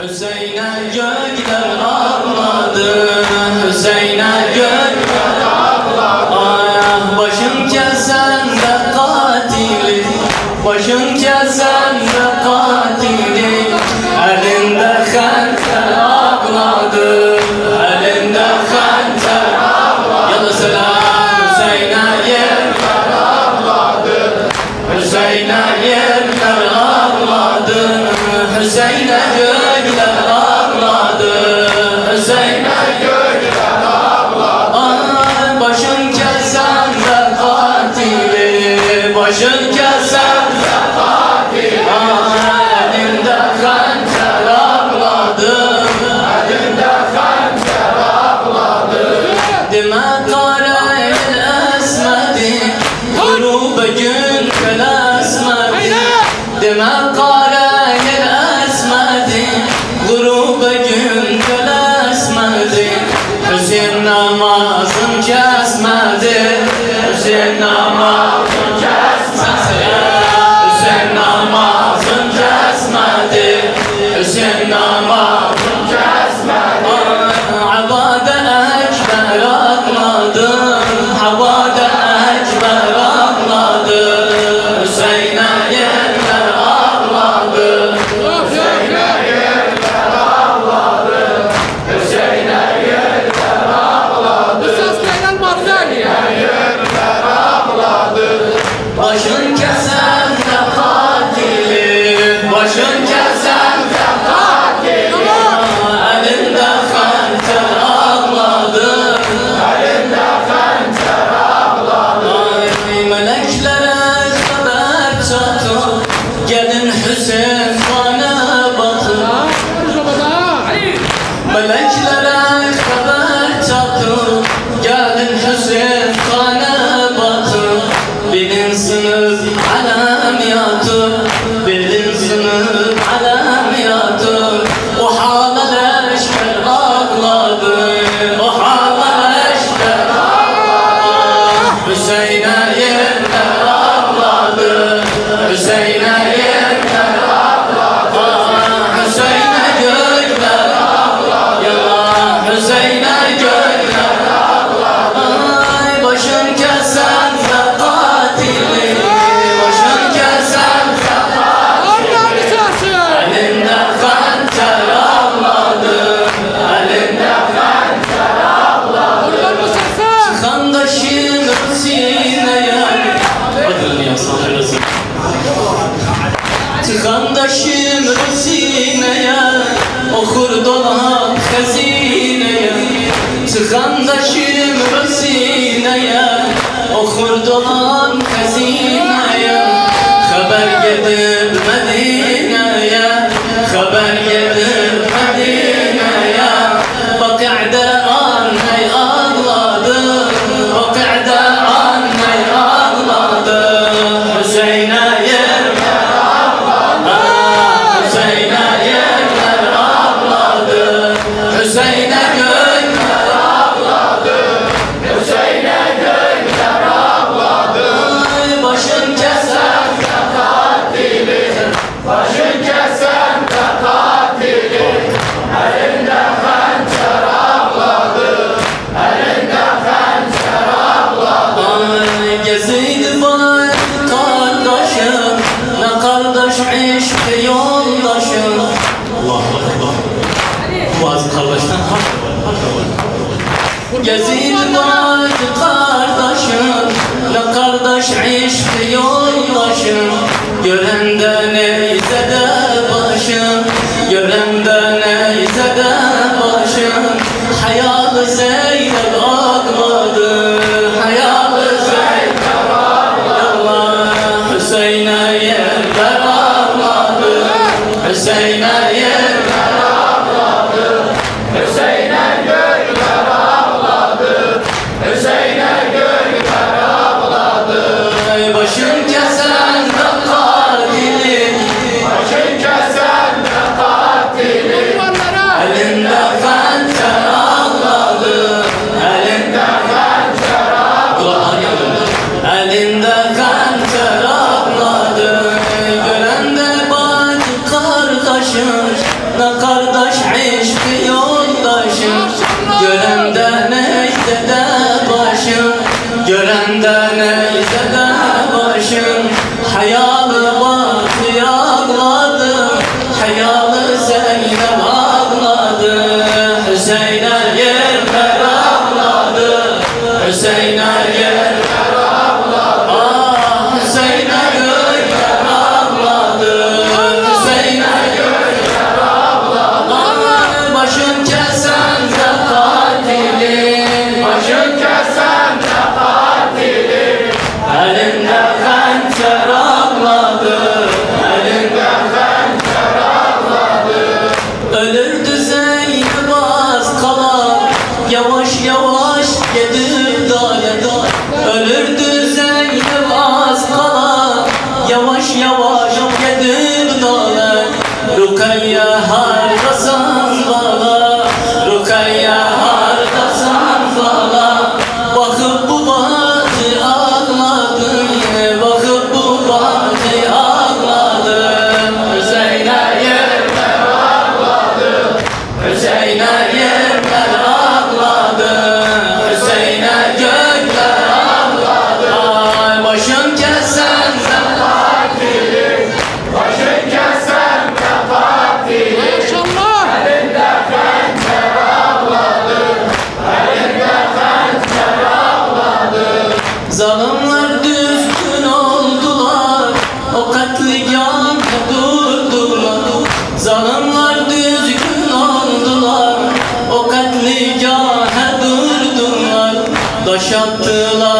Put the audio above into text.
Hüseyin'e gökler ağladı, Hüseyin'e gökler ağladı. Ah, başın kesen de katili, başın kesen de katili. Elinde hançer ağladı, elinde hançer ağladı. Yallah selam Hüseyin'e yerler ağladı, Hüseyin'e yerler ağladı. Hüseyin'e gökler ağladı, Hüseyin'e gökler ağladı. Ah, başın kesen de katili, başın kesen de katili. Ah, elinde hançer ağladı, elinde hançer ağladı. Dime karayel esmedi, gurube gün kel esmedi. Dime karayel esmedi, gurube gün kel esmedi. Hüseyin namazın kesmedi, Hüseyin namazın kesmedi. Hüseyin namazın kesmedi, Hüseyin namazın kesmedi. Havada ekber ağladı, havada ekber ağladı. Hüseyin'e yerler ağladı, Hüseyin'e yerler ağladı. Hüseyin'e yerler ağladı, Hüseyin'e yerler ağladı. Başın kesen de katili, başın kesen de katili. Elinde hançer ağladı, elinde hançer ağladı. Ay, meleklere haber çatı, gelin Hüseyin bana batı. Meleklere haber çatı, gelin Hüseyin bana batı. Bilinsiniz alamiyatı, bilinsiniz alamiyatı. O hâle eşker ağladı, o hâle eşker ağladı. Hüseyin'e yerler ağladı, Hüseyin'e yerler ağladı. Hüseyin'e gökler ağladı, ya Hüseyin'e gökler ağladı. Ay, başın kesen de katili, başın kesen de katili. Elinde hançer ağladı, elinde hançer ağladı. Kandaşın sineye, adını yapsana nasıl? Kandaşın sineye, okur dolan hazineye. Kandaşın sineye, okur dolan hazineye. Haber gidip Medine'ye, haber gidip Medine'ye. Bakı'da anney ağladı, Bakı'da anney ağladı. Hüseyin'e yerler ağladı, Hüseyin'e yerler ağladı. Hüseyin'e gökler ağladı, Hüseyin'e gökler ağladı. Ay, başın kesen de katili, başın kesen de katili. Elinde hançer ağladı, elinde hançer ağladı. Ay, geziydi bana kardeşim, ne kardeş işti yoldaşım. Allah Allah, bazı kardeşten hak var. Geziydi bana kardeşim, ne kardeş işti yoldaşım. Görende neyse de başım, görende neyse de başım. Hayalı Zeynep ağladı, hayalı Zeynep ağladı. Hüseyin'e yerler ağladı, Hüseyin'e yerler ağladı. Hüseyin'e gökler ağladı, Hüseyin'e gökler ağladı. Ay, başın kesen de katili, başın kesen de katili. Elinde hançer ağladı, elinde hançer ağladı. Elinde hançer ağladı. Görende bacı kardeşim, Ne kardeş eşki yoldaşım, görende neyse de başım, görende neyse de başım. Hayalı Bahtı ağladı, hayalı Zeynep ağladı, Hüseyin'e yerler ağladı, Hüseyin'e yerler ağladı. Ah Hüseyin'e göğler ağladı, Hüseyin'e göğler ağladı. Aman başın kesen de katilin, başın kesen de katilin, elinde hançer ağladı, elinde hançer ağladı. Ölürdü Zeynep az kala, yavaş yavaş gidip dale. Ölürdü Zeynep az kala, yavaş yavaş gidip dale. Rukayye hardasan bana, Rukayye hardasan bana. Bakıp bu Bahtı ağladı, bakıp bu Bahtı ağladı. Hüseyin'e yerler ağladı, Hüseyin'e yerler ağladı, Hüseyin'e gökler ağladı. Ay başın kesen de katilin, başın kesen de katilin. Elinde hançer ağladı, elinde hançer ağladı. Zalimler düzgün oldular, o katliamda durdular. Zalimler düzgün oldular, o katligaha durdular. Taş attılar